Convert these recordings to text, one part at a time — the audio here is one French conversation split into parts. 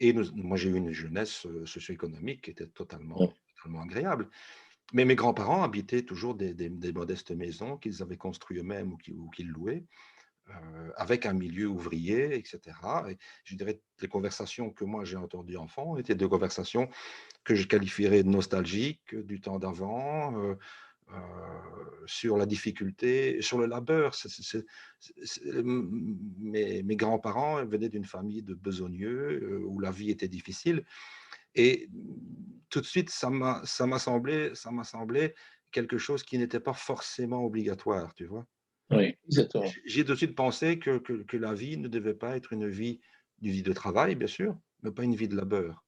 Et moi, j'ai eu une jeunesse socio-économique qui était Ouais. totalement agréable. Mais mes grands-parents habitaient toujours des modestes maisons qu'ils avaient construites eux-mêmes ou qu'ils louaient, avec un milieu ouvrier, etc. Et je dirais que les conversations que moi j'ai entendues enfant étaient des conversations que je qualifierais de nostalgiques du temps d'avant, sur la difficulté, sur le labeur. Mes grands-parents venaient d'une famille de besogneux où la vie était difficile. Et tout de suite, ça m'a semblé quelque chose qui n'était pas forcément obligatoire, tu vois. Oui, exactement. J'ai tout de suite pensé que la vie ne devait pas être une vie de travail, bien sûr, mais pas une vie de labeur.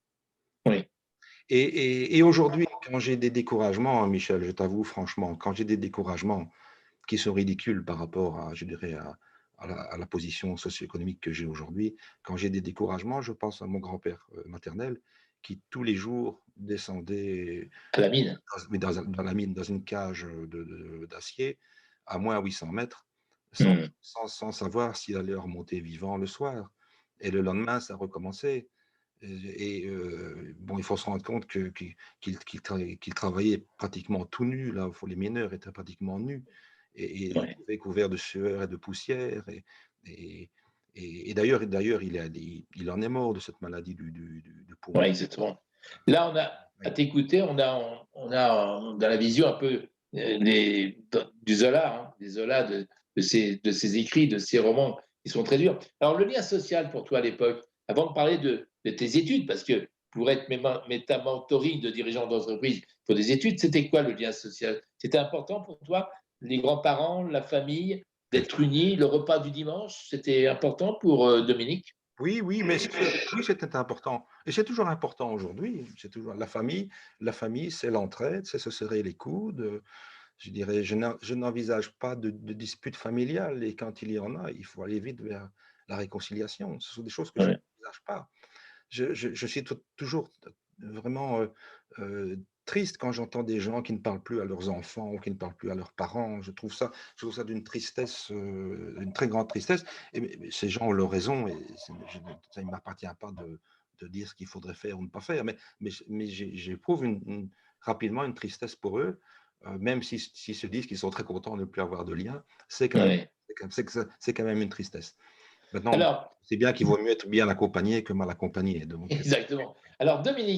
Oui, Et aujourd'hui, quand j'ai des découragements, hein, Michel, je t'avoue franchement, quand j'ai des découragements qui sont ridicules par rapport à, je dirais, à la position socio-économique que j'ai aujourd'hui, quand j'ai des découragements, je pense à mon grand-père maternel qui tous les jours descendait à la mine. dans la mine, dans une cage d'acier, à moins 800 mètres, sans, Mmh. sans savoir s'il allait remonter vivant le soir. Et le lendemain, ça recommençait. Bon, il faut se rendre compte qu'il travaillait pratiquement tout nu. Là, les mineurs étaient pratiquement nus et Ouais. couverts de sueur et de poussière. Et, d'ailleurs, il en est mort de cette maladie du poumon. Ouais, exactement. Là, on a à Oui, t'écouter, dans la vision un peu, du Zola, hein, des Zola, de ses écrits, de ses romans qui sont très durs. Alors le lien social pour toi à l'époque, avant de parler de tes études, parce que pour être méta-mentoring de dirigeants d'entreprise, il faut des études, c'était quoi le lien social? C'était important pour toi? Les grands-parents, la famille, d'être unis, le repas du dimanche, c'était important pour, Dominique? oui, oui, mais oui, c'était important et c'est toujours important aujourd'hui. C'est toujours la famille, c'est l'entraide, c'est se serrer les coudes, je dirais, je n'envisage pas de dispute familiale et quand il y en a, il faut aller vite vers la réconciliation. Ce sont des choses que je Ouais, n'envisage pas. Je suis toujours vraiment, triste quand j'entends des gens qui ne parlent plus à leurs enfants ou qui ne parlent plus à leurs parents. Je trouve ça d'une tristesse, une très grande tristesse mais ces gens ont leur raison et ça ne m'appartient pas de dire ce qu'il faudrait faire ou ne pas faire mais j'éprouve rapidement une tristesse pour eux, même s'ils se disent qu'ils sont très contents de ne plus avoir de lien, ouais. c'est quand même une tristesse. Maintenant, Alors c'est bien qu'il vaut mieux être bien accompagné que mal accompagné, donc exactement. Alors Dominique